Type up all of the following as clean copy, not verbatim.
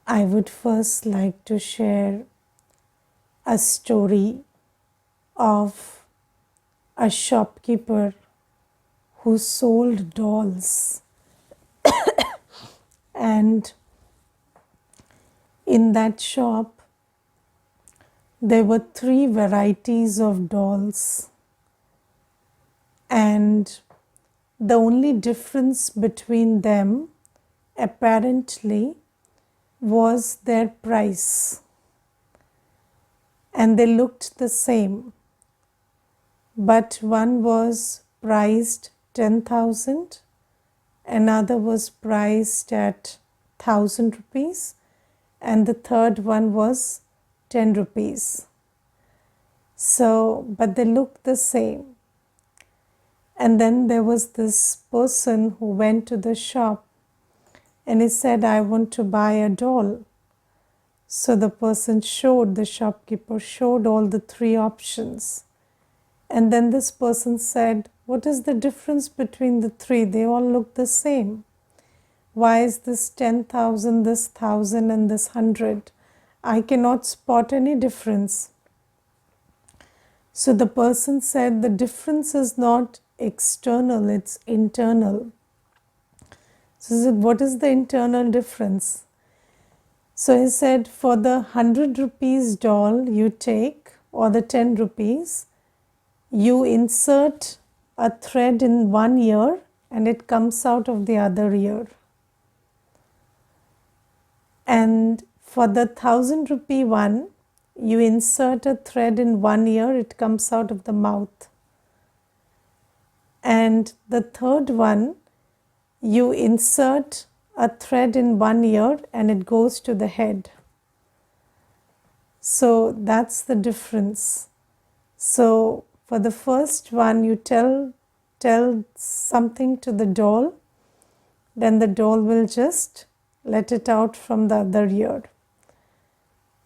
I would first like to share a story of a shopkeeper who sold dolls, and in that shop there were three varieties of dolls, and the only difference between them apparently was their price, and they looked the same, but one was priced 10,000, another was priced at 1,000 rupees, and the third one was 10 rupees. So, but they looked the same. And then there was this person who went to the shop and he said, I want to buy a doll. So the shopkeeper showed all the three options. And then this person said, what is the difference between the three? They all look the same. Why is this 10,000, this 1,000 and this 100? I cannot spot any difference. So the person said the difference is not external, it's internal. So he said, what is the internal difference? So he said, for the 100 rupees doll you take, or the 10 rupees, you insert a thread in one ear and it comes out of the other ear. And for the 1,000 rupee one, you insert a thread in one ear, it comes out of the mouth. And the third one, you insert a thread in one ear and it goes to the head. So that's the difference. So for the first one, you tell something to the doll, then the doll will just let it out from the other ear.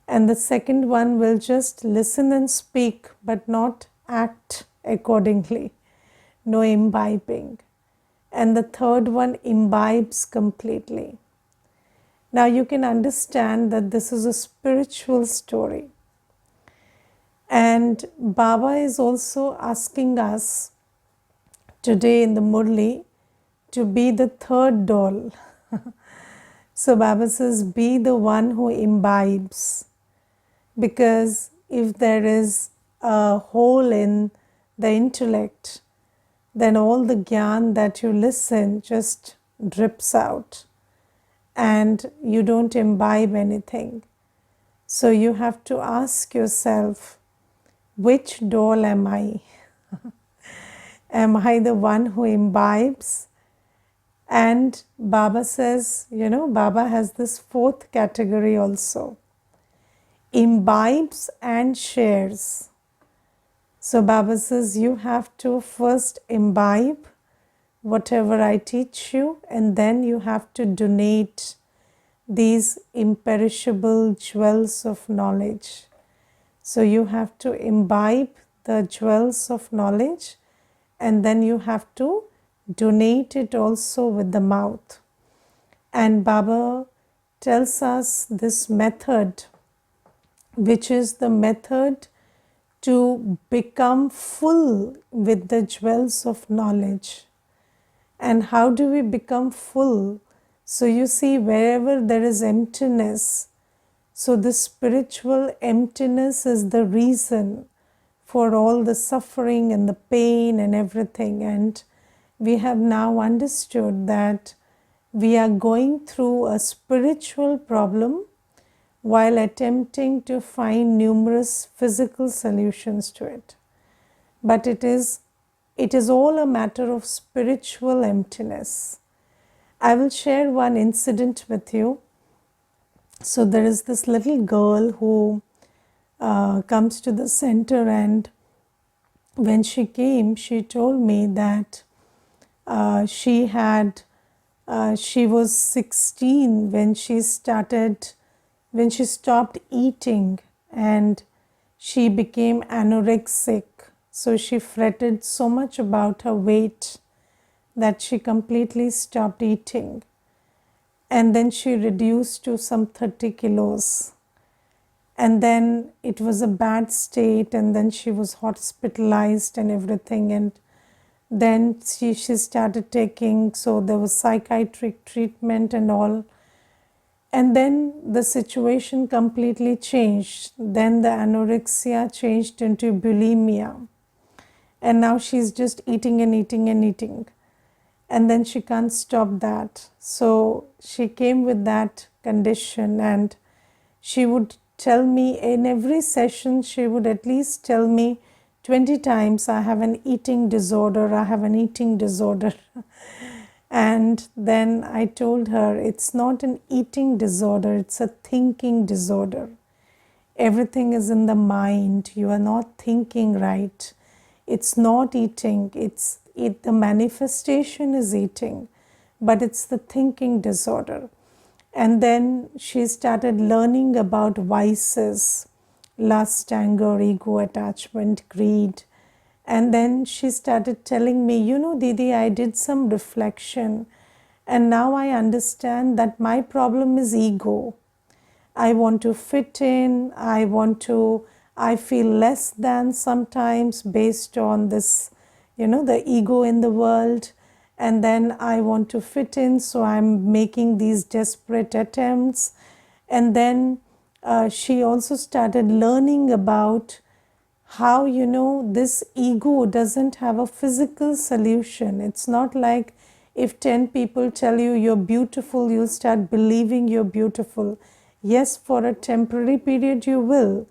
And the second one will just listen and speak, but not act accordingly. No imbibing. And the third one imbibes completely. Now you can understand that this is a spiritual story. And Baba is also asking us today in the Murli to be the third doll. So Baba says, be the one who imbibes. Because if there is a hole in the intellect, then all the gyan that you listen just drips out and you don't imbibe anything. So you have to ask yourself, which doll am I? Am I the one who imbibes? And Baba says, Baba has this fourth category also. Imbibes and shares. So Baba says you have to first imbibe whatever I teach you, and then you have to donate these imperishable jewels of knowledge. So you have to imbibe the jewels of knowledge, and then you have to donate it also with the mouth. And Baba tells us this method, which is the method to become full with the jewels of knowledge. And how do we become full? So you see, wherever there is emptiness, so the spiritual emptiness is the reason for all the suffering and the pain and everything. And we have now understood that we are going through a spiritual problem while attempting to find numerous physical solutions to it. But it is all a matter of spiritual emptiness. I will share one incident with you. So there is this little girl who comes to the center, and when she came, she told me that she was 16 when she stopped eating, and she became anorexic. So she fretted so much about her weight that she completely stopped eating. and then she reduced to some 30 kilos. And then it was a bad state, and then she was hospitalized and everything. And then she started taking, so there was psychiatric treatment and all. And then the situation completely changed. Then the anorexia changed into bulimia. And now she's just eating and eating and eating. And then she can't stop that. So she came with that condition, and she would tell me in every session, she would at least tell me 20 times, I have an eating disorder, I have an eating disorder. And then I told her, it's not an eating disorder, it's a thinking disorder. Everything is in the mind. You are not thinking right. It's not eating. The manifestation is eating, but it's the thinking disorder. And then she started learning about vices, lust, anger, ego, attachment, greed. And then she started telling me, Didi, I did some reflection, and now I understand that my problem is ego. I want to fit in, I feel less than sometimes based on this, the ego in the world. And then I want to fit in, so I'm making these desperate attempts. And then she also started learning about how, this ego doesn't have a physical solution. It's not like if 10 people tell you you're beautiful, you'll start believing you're beautiful. Yes, for a temporary period you will.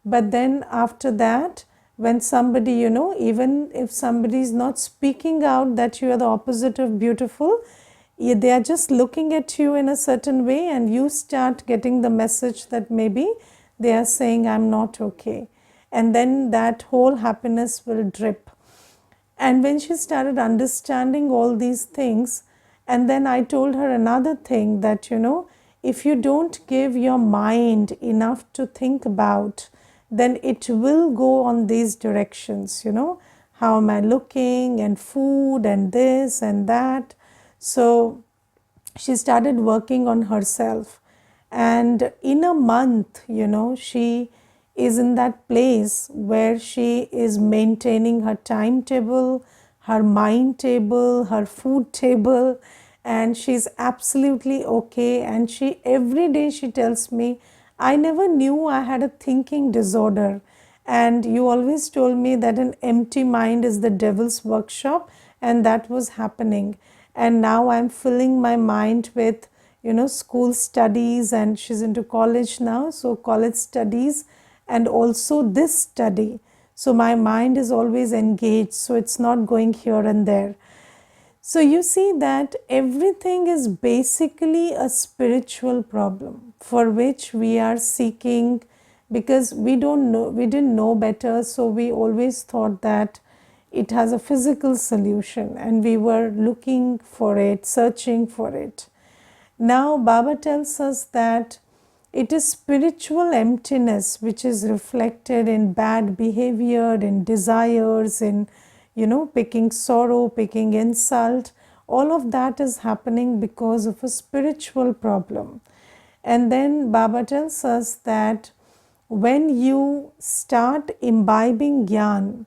But then after that, when somebody, even if somebody is not speaking out that you are the opposite of beautiful, they are just looking at you in a certain way, and you start getting the message that maybe they are saying, I'm not okay. And then that whole happiness will drip. And when she started understanding all these things, and then I told her another thing that, if you don't give your mind enough to think about, then it will go on these directions, how am I looking, and food, and this and that. So she started working on herself. And in a month, she is in that place where she is maintaining her timetable, her mind table, her food table, and she's absolutely okay. And she every day she tells me, I never knew I had a thinking disorder, and you always told me that an empty mind is the devil's workshop, and that was happening. And now I'm filling my mind with school studies, and she's into college now, so college studies and also this study. So my mind is always engaged, so it's not going here and there. So you see that everything is basically a spiritual problem for which we are seeking, because we didn't know better, so we always thought that it has a physical solution, and we were looking for it, searching for it. Now Baba tells us that it is spiritual emptiness which is reflected in bad behavior, in desires, in picking sorrow, picking insult. All of that is happening because of a spiritual problem. And then Baba tells us that when you start imbibing gyan,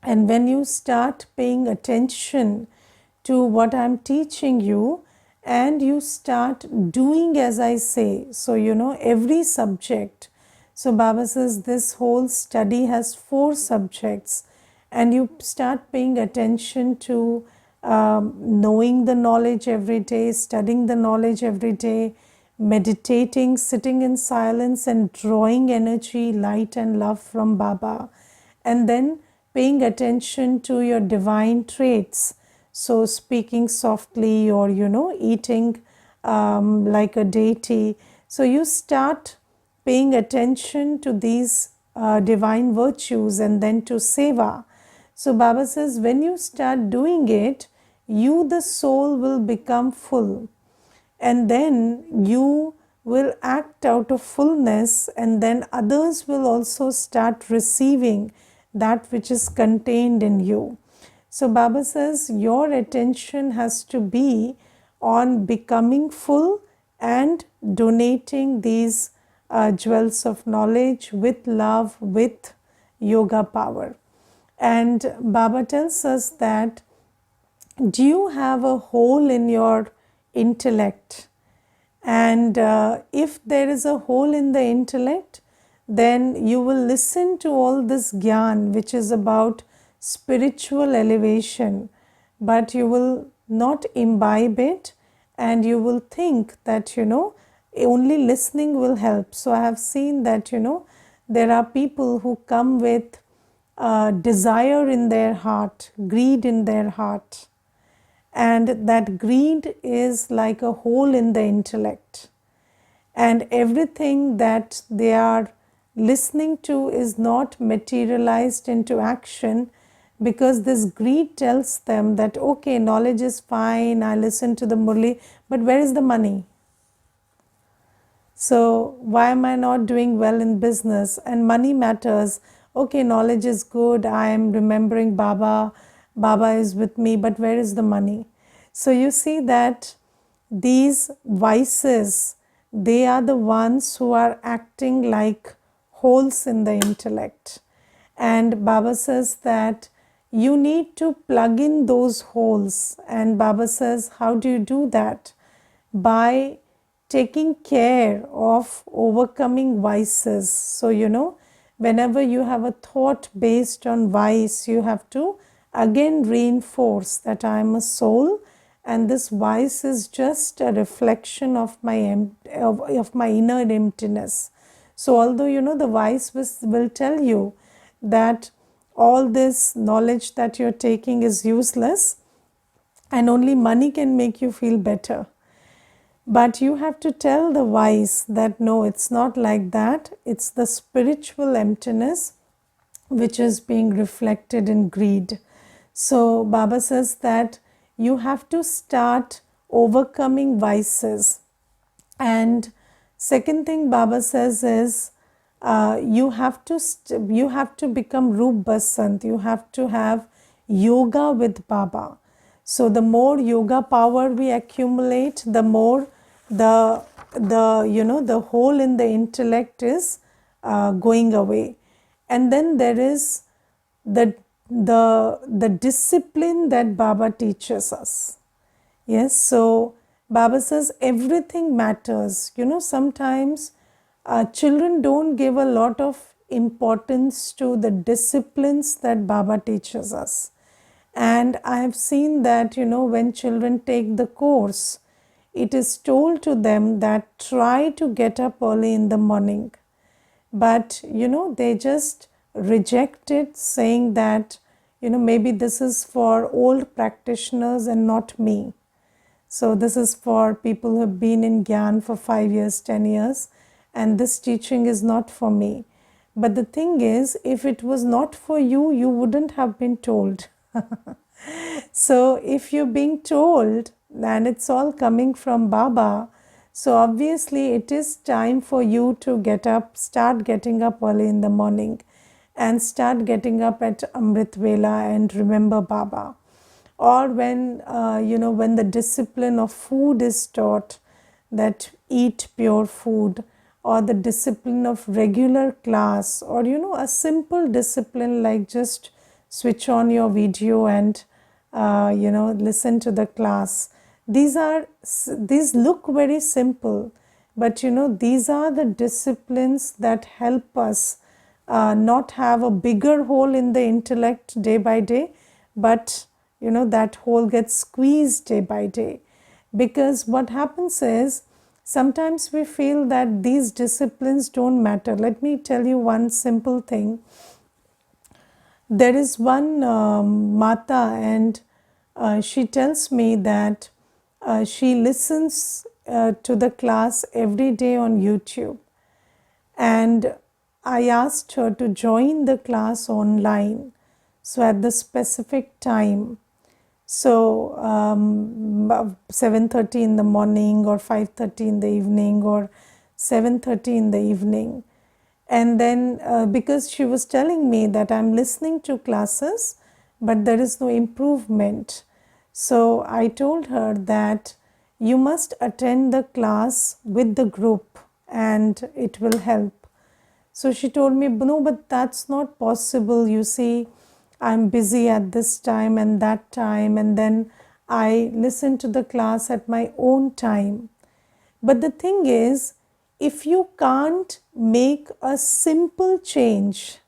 and when you start paying attention to what I'm teaching you, and you start doing as I say, so every subject. So Baba says this whole study has 4 subjects, and you start paying attention to knowing the knowledge every day, studying the knowledge every day, meditating, sitting in silence and drawing energy, light and love from Baba, and then paying attention to your divine traits. So speaking softly, or eating like a deity. So you start paying attention to these divine virtues, and then to seva. So Baba says when you start doing it, you the soul will become full, and then you will act out of fullness, and then others will also start receiving that which is contained in you. So Baba says your attention has to be on becoming full and donating these jewels of knowledge with love, with yoga power. And Baba tells us that, do you have a hole in your intellect? And if there is a hole in the intellect, then you will listen to all this gyan, which is about spiritual elevation, but you will not imbibe it, and you will think that, only listening will help. So I have seen that, there are people who come with desire in their heart, greed in their heart, and that greed is like a hole in the intellect, and everything that they are listening to is not materialized into action, because this greed tells them that, okay, knowledge is fine, I listen to the Murli, but where is the money? So why am I not doing well in business? And money matters. Okay, knowledge is good, I am remembering Baba, Baba is with me, but where is the money? So you see that these vices, they are the ones who are acting like holes in the intellect. And Baba says that you need to plug in those holes. And Baba says, how do you do that? By taking care of overcoming vices. So, whenever you have a thought based on vice, you have to again reinforce that I am a soul, and this vice is just a reflection of my of my inner emptiness. So although the vice will tell you that all this knowledge that you're taking is useless and only money can make you feel better, but you have to tell the vice that no, it's not like that. It's the spiritual emptiness which is being reflected in greed. So Baba says that you have to start overcoming vices. And second thing Baba says is, you have to become Roop Basant. You have to have yoga with Baba. So the more yoga power we accumulate, the more the hole in the intellect is going away. And then there is the discipline that Baba teaches us. Yes, so Baba says everything matters. Sometimes children don't give a lot of importance to the disciplines that Baba teaches us. And I have seen that, when children take the course, it is told to them that try to get up early in the morning. But, they just reject it, saying that, maybe this is for old practitioners and not me. So this is for people who have been in Gyan for 5 years, 10 years, and this teaching is not for me. But the thing is, if it was not for you, you wouldn't have been told. So if you're being told, and it's all coming from Baba, so obviously it is time for you to get up, start getting up early in the morning, and start getting up at Amrit Vela and remember Baba. Or when, when the discipline of food is taught, that eat pure food, or the discipline of regular class, or, a simple discipline like just switch on your video and, listen to the class. These look very simple, but, these are the disciplines that help us not have a bigger hole in the intellect day by day, but that hole gets squeezed day by day. Because what happens is, sometimes we feel that these disciplines don't matter. Let me tell you one simple thing. There is one Mata, and she tells me that she listens to the class every day on YouTube. And I asked her to join the class online, so at the specific time. So 7:30 in the morning, or 5:30 in the evening, or 7:30 in the evening. And then because she was telling me that I'm listening to classes, but there is no improvement. So I told her that you must attend the class with the group and it will help. So she told me, no, but that's not possible. You see, I'm busy at this time and that time, and then I listen to the class at my own time. But the thing is, if you can't make a simple change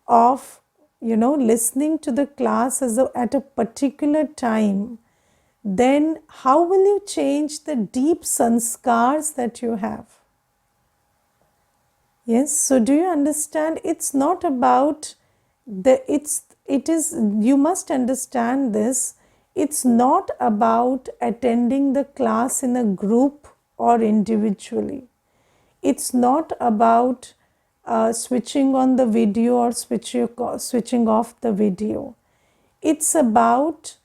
of, listening to the class at a particular time, then how will you change the deep sanskars that you have? Yes, so do you understand? It's not about it is, you must understand this. It's not about attending the class in a group or individually. It's not about switching on the video or switching off the video. It's about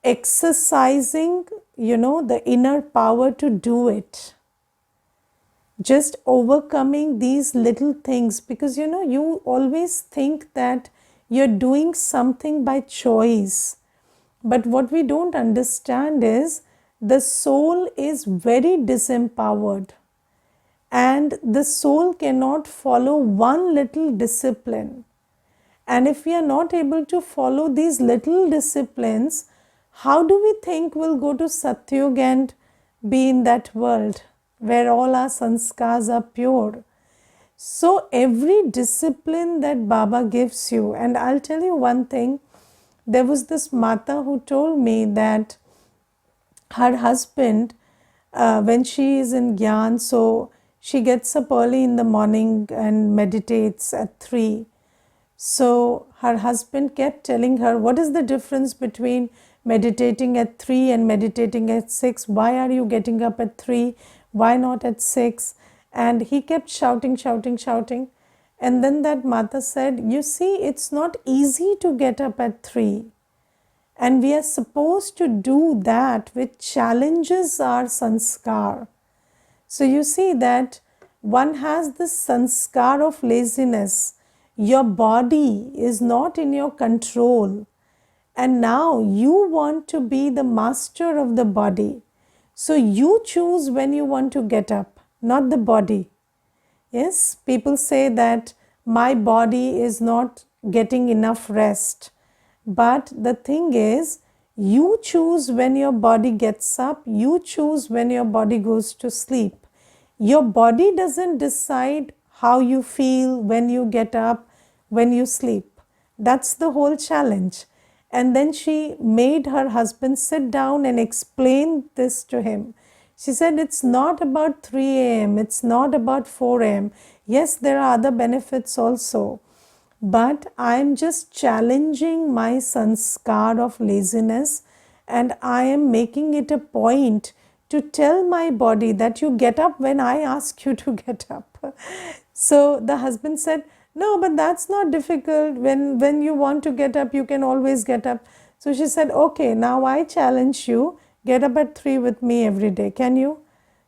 exercising, the inner power to do it. Just overcoming these little things, because you always think that you're doing something by choice. But what we don't understand is the soul is very disempowered, and the soul cannot follow one little discipline. And if we are not able to follow these little disciplines, how do we think we'll go to Satyug and be in that world where all our sanskars are pure? So every discipline that Baba gives you, and I'll tell you one thing, there was this Mata who told me that her husband, when she is in Gyan, so she gets up early in the morning and meditates at 3. So her husband kept telling her, what is the difference between meditating at 3 and meditating at 6? Why are you getting up at 3? Why not at 6? And he kept shouting. And then that mother said, you see, it's not easy to get up at 3. And we are supposed to do that which challenges our sanskar. So you see that one has this sanskar of laziness. Your body is not in your control. And now you want to be the master of the body. So you choose when you want to get up, not the body. Yes, people say that my body is not getting enough rest. But the thing is, you choose when your body gets up, you choose when your body goes to sleep. Your body doesn't decide how you feel when you get up, when you sleep. That's the whole challenge. And then she made her husband sit down and explain this to him. She said, it's not about 3 a.m., it's not about 4 a.m. Yes, there are other benefits also. But I am just challenging my sanskar of laziness, and I am making it a point to tell my body that you get up when I ask you to get up. So the husband said, no, but that's not difficult. When you want to get up, you can always get up. So she said, okay, now I challenge you, get up at 3 with me every day. Can you?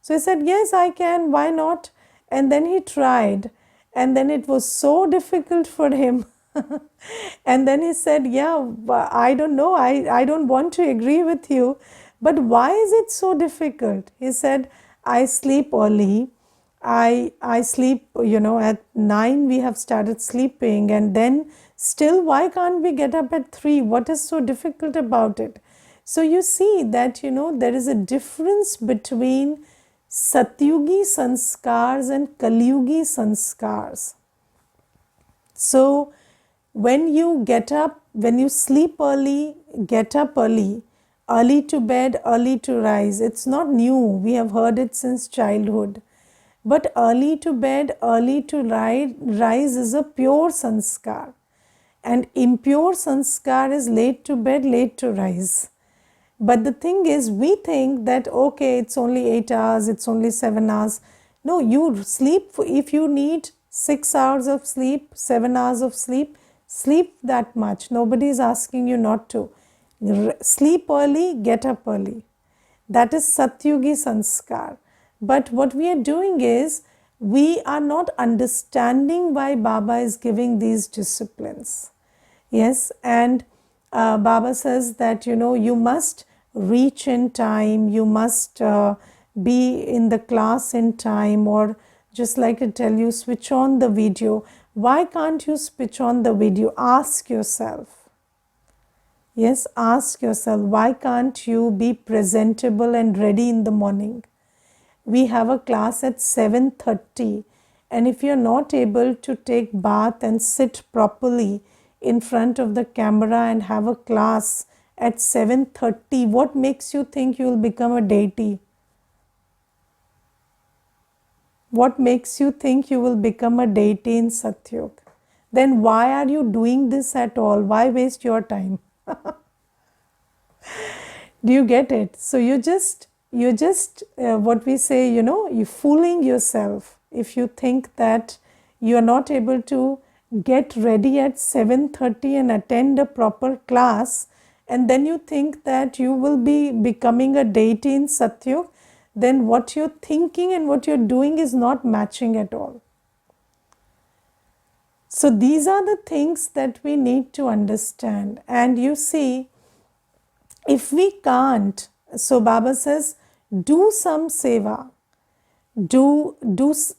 So he said, yes, I can. Why not? And then he tried. And then it was so difficult for him. And then he said, yeah, I don't know. I don't want to agree with you. But why is it so difficult? He said, I sleep early. I sleep, at 9 we have started sleeping, and then still why can't we get up at 3? What is so difficult about it? So you see that, there is a difference between Satyugi sanskars and Kalyugi sanskars. So when you get up, when you sleep early, get up early, early to bed, early to rise, it's not new. We have heard it since childhood. But early to bed, early to rise is a pure sanskar. And impure sanskar is late to bed, late to rise. But the thing is, we think that, okay, it's only 8 hours, it's only 7 hours. No, you sleep, if you need 6 hours of sleep, 7 hours of sleep, sleep that much. Nobody is asking you not to. Sleep early, get up early. That is Satyugi sanskar. But what we are doing is, we are not understanding why Baba is giving these disciplines. Yes, and Baba says that, you must reach in time, you must be in the class in time, or just like I tell you, switch on the video. Why can't you switch on the video? Ask yourself. Yes, ask yourself, why can't you be presentable and ready in the morning? We have a class at 7:30, and if you're not able to take bath and sit properly in front of the camera and have a class at 7:30, what makes you think you will become a deity? What makes you think you will become a deity in Satyug? Then why are you doing this at all? Why waste your time? Do you get it? So you're just what we say, you're fooling yourself if you think that you are not able to get ready at 7:30 and attend a proper class, and then you think that you will be becoming a deity in Satyug. Then what you're thinking and what you're doing is not matching at all. So these are the things that we need to understand. And you see, if we can't, so Baba says, do some seva, do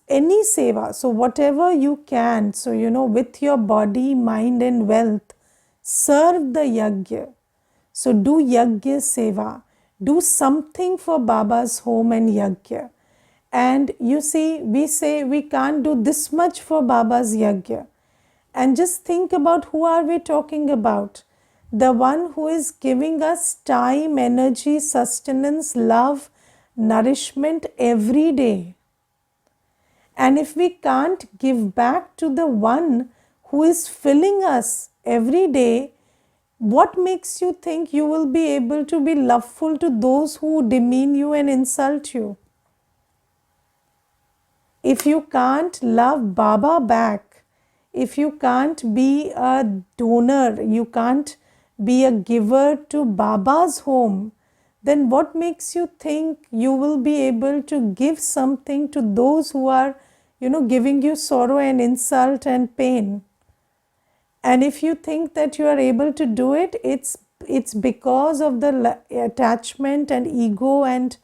any seva. So whatever you can, so with your body, mind and wealth, serve the yajna. So do yajna seva, do something for Baba's home and yajna. And you see, we say we can't do this much for Baba's yajna. And just think about, who are we talking about? The one who is giving us time, energy, sustenance, love, nourishment every day. And if we can't give back to the one who is filling us every day, what makes you think you will be able to be loveful to those who demean you and insult you? If you can't love Baba back, if you can't be a donor, you can't be a giver to Baba's home, then what makes you think you will be able to give something to those who are, giving you sorrow and insult and pain? And if you think that you are able to do it, it's because of the attachment and ego and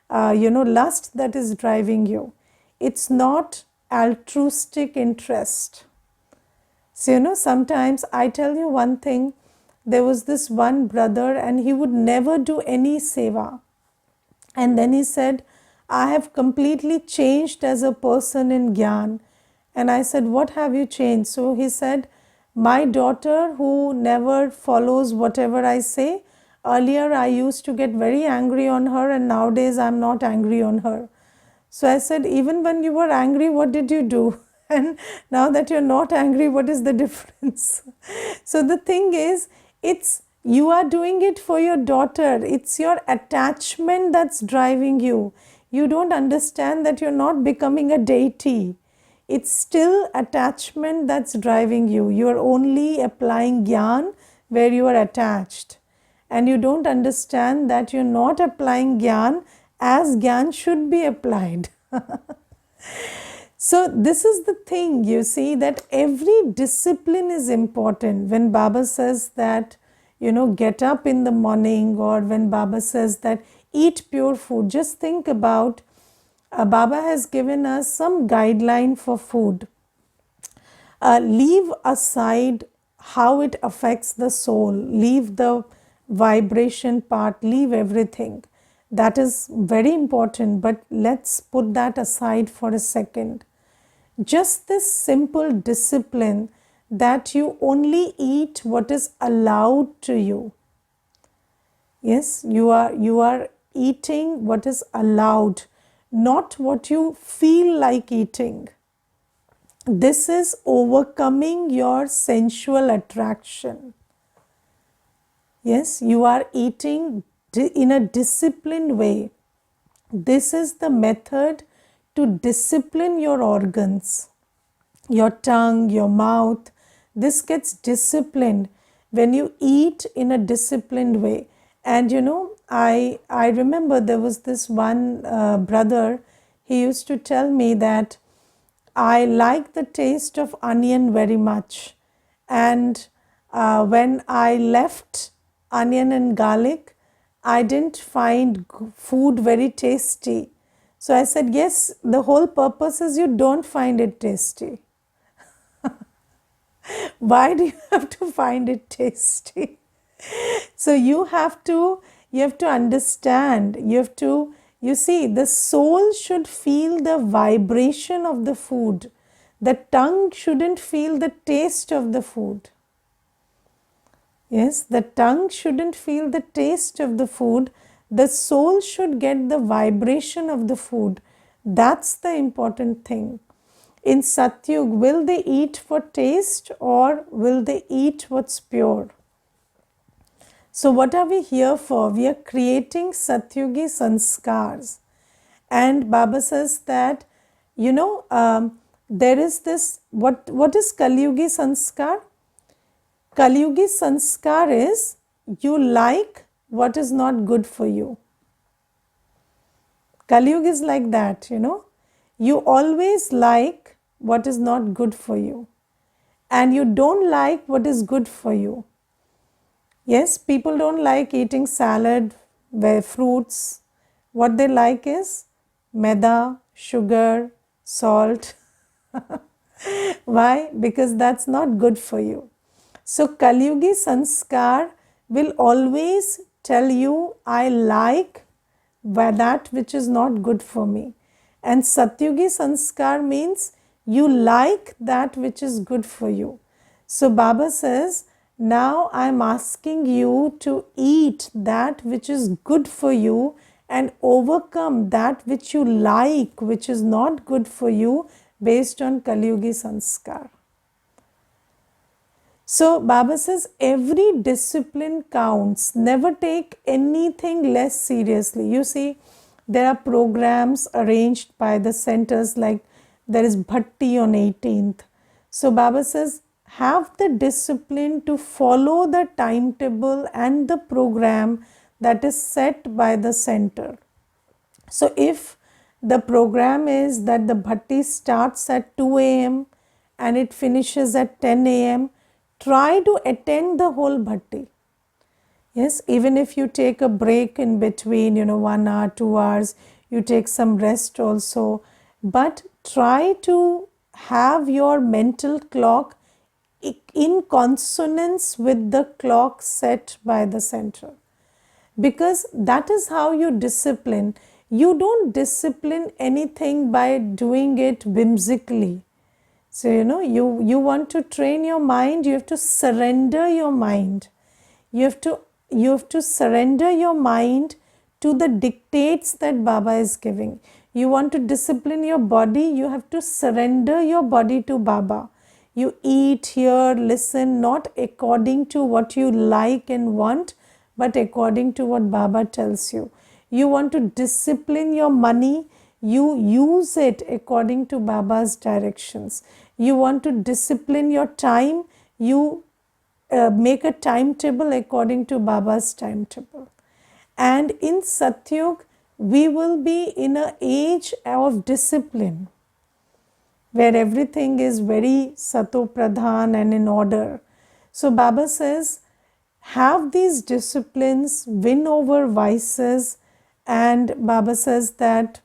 lust that is driving you. It's not altruistic interest. So sometimes I tell you one thing, there was this one brother and he would never do any seva. And then he said, I have completely changed as a person in Gyan. And I said, what have you changed? So he said, my daughter who never follows whatever I say, earlier I used to get very angry on her, and nowadays I'm not angry on her. So I said, even when you were angry, what did you do? And now that you're not angry, what is the difference? So the thing is, you are doing it for your daughter. It's your attachment that's driving you. You don't understand that you're not becoming a deity. It's still attachment that's driving you. You're only applying gyan where you are attached. And you don't understand that you're not applying gyan as gyan should be applied. So this is the thing, you see, that every discipline is important. When Baba says that, get up in the morning, or when Baba says that eat pure food, just think about, Baba has given us some guideline for food. Leave aside how it affects the soul, leave the vibration part, leave everything. That is very important, but let's put that aside for a second. Just this simple discipline that you only eat what is allowed to you. Yes, you are eating what is allowed, not what you feel like eating. This is overcoming your sensual attraction. Yes, you are eating in a disciplined way. This is the method to discipline your organs, your tongue, your mouth. This gets disciplined when you eat in a disciplined way. And I remember there was this one brother, he used to tell me that I like the taste of onion very much. And when I left onion and garlic, I didn't find food very tasty. So I said, yes, the whole purpose is you don't find it tasty. Why do you have to find it tasty? So you have to understand, you see, the soul should feel the vibration of the food. The tongue shouldn't feel the taste of the food. Yes, the tongue shouldn't feel the taste of the food. The soul should get the vibration of the food. That's the important thing. In Satyug, will they eat for taste or will they eat what's pure? So, what are we here for? We are creating Satyugi sanskars. And Baba says that, there is this, what is Kalyugi sanskar? Kalyugi sanskar is you like what is not good for you. Kalyug is like that, You always like what is not good for you. And you don't like what is good for you. Yes, people don't like eating salad, fruits. What they like is maida, sugar, salt. Why? Because that's not good for you. So Kalyugi sanskar will always tell you, I like that which is not good for me. And Satyugi sanskar means you like that which is good for you. So Baba says, now I am asking you to eat that which is good for you and overcome that which you like, which is not good for you, based on Kalyugi sanskar. So Baba says every discipline counts. Never take anything less seriously. You see, there are programs arranged by the centers, like there is Bhatti on 18th. So Baba says have the discipline to follow the timetable and the program that is set by the center. So if the program is that the Bhatti starts at 2 a.m. and it finishes at 10 a.m., try to attend the whole Bhatti. Yes, even if you take a break in between, 1 hour, 2 hours, you take some rest also, but try to have your mental clock in consonance with the clock set by the center. Because that is how you discipline. You don't discipline anything by doing it whimsically. So, you want to train your mind, you have to surrender your mind. You have to surrender your mind to the dictates that Baba is giving. You want to discipline your body, you have to surrender your body to Baba. You eat, hear, listen, not according to what you like and want, but according to what Baba tells you. You want to discipline your money, you use it according to Baba's directions. You want to discipline your time, you make a timetable according to Baba's timetable. And in Satyug, we will be in an age of discipline, where everything is very Sato Pradhan and in order. So Baba says, have these disciplines, win over vices, and Baba says that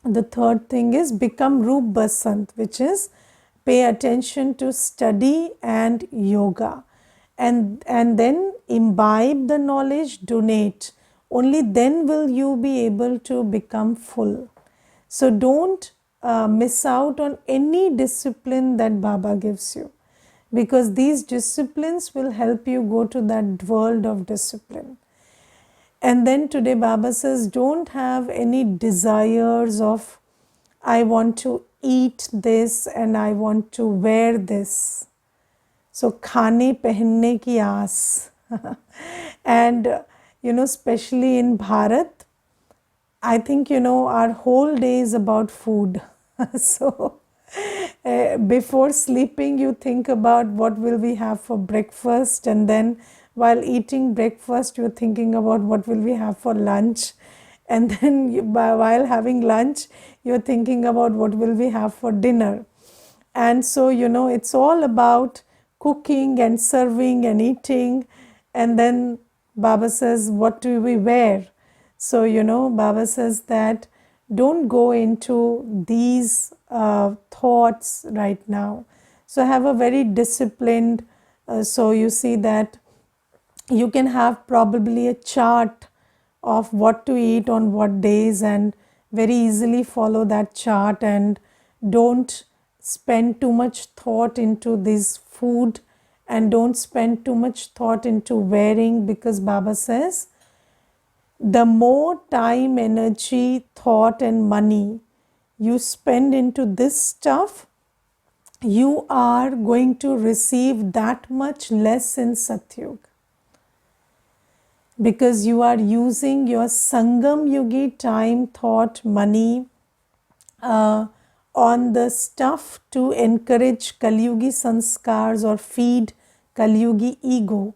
the third thing is become Roop Basant, which is pay attention to study and yoga, and then imbibe the knowledge, donate. Only then will you be able to become full. So don't miss out on any discipline that Baba gives you, because these disciplines will help you go to that world of discipline. And then today Baba says, don't have any desires of, I want to eat this and I want to wear this. So khane pehnne ki aas. And especially in Bharat, I think our whole day is about food. So before sleeping, you think about what will we have for breakfast, and then while eating breakfast, you're thinking about what will we have for lunch, and then while having lunch, you're thinking about what will we have for dinner. And so it's all about cooking and serving and eating, and then Baba says, what do we wear? So, Baba says that don't go into these thoughts right now. So, have a very disciplined, so you see that you can have probably a chart of what to eat on what days and very easily follow that chart, and don't spend too much thought into this food, and don't spend too much thought into wearing, because Baba says the more time, energy, thought and money you spend into this stuff, you are going to receive that much less in Satyug, because you are using your Sangam Yugi time, thought, money on the stuff to encourage Kalyugi sanskars or feed Kalyugi ego,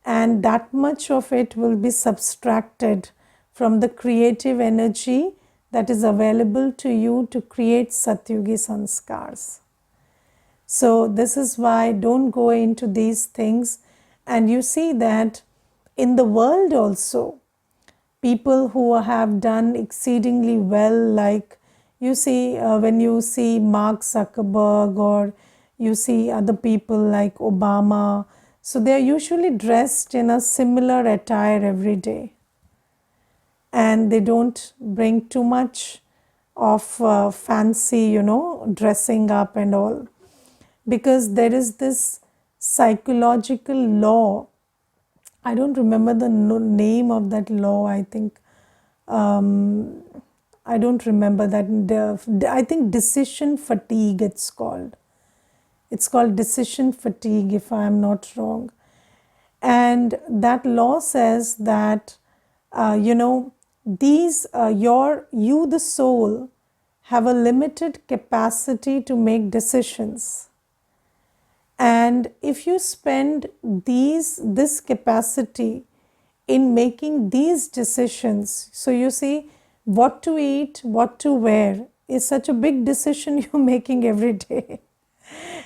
and that much of it will be subtracted from the creative energy that is available to you to create Satyugi sanskars. So this is why don't go into these things. And you see that in the world also, people who have done exceedingly well, like you see when you see Mark Zuckerberg, or you see other people like Obama, so they are usually dressed in a similar attire every day, and they don't bring too much of fancy, dressing up and all, because there is this psychological law. I don't remember the name of that law. I think I don't remember that. I think decision fatigue it's called. It's called decision fatigue, if I am not wrong. And that law says that, these, you, the soul, have a limited capacity to make decisions. And if you spend this capacity in making these decisions, so you see, what to eat, what to wear is such a big decision you're making every day,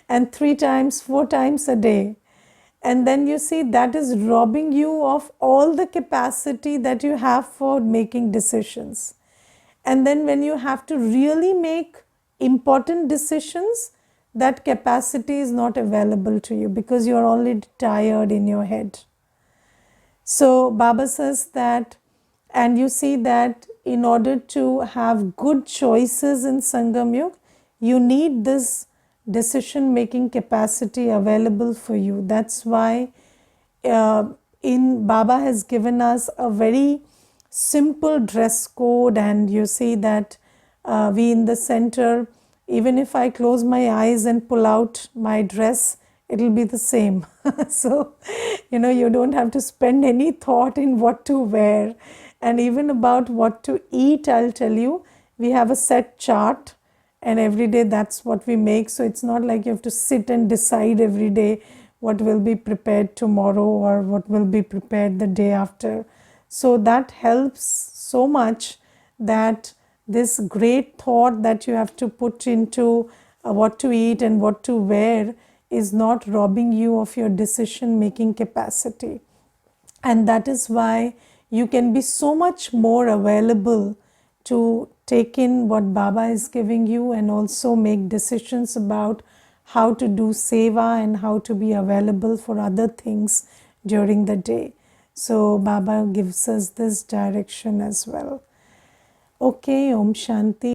and 3 times, 4 times a day. And then you see that is robbing you of all the capacity that you have for making decisions. And then when you have to really make important decisions, that capacity is not available to you, because you are already tired in your head. So Baba says that, and you see that in order to have good choices in Sangam Yuga, you need this decision making capacity available for you. That's why in Baba has given us a very simple dress code, and you see that we in the center, even if I close my eyes and pull out my dress, it'll be the same. So, you don't have to spend any thought in what to wear. And even about what to eat, I'll tell you, we have a set chart, and every day that's what we make. So it's not like you have to sit and decide every day what will be prepared tomorrow or what will be prepared the day after. So that helps so much, that this great thought that you have to put into what to eat and what to wear is not robbing you of your decision making capacity. And that is why you can be so much more available to take in what Baba is giving you, and also make decisions about how to do seva and how to be available for other things during the day. So Baba gives us this direction as well. Okay, Om Shanti.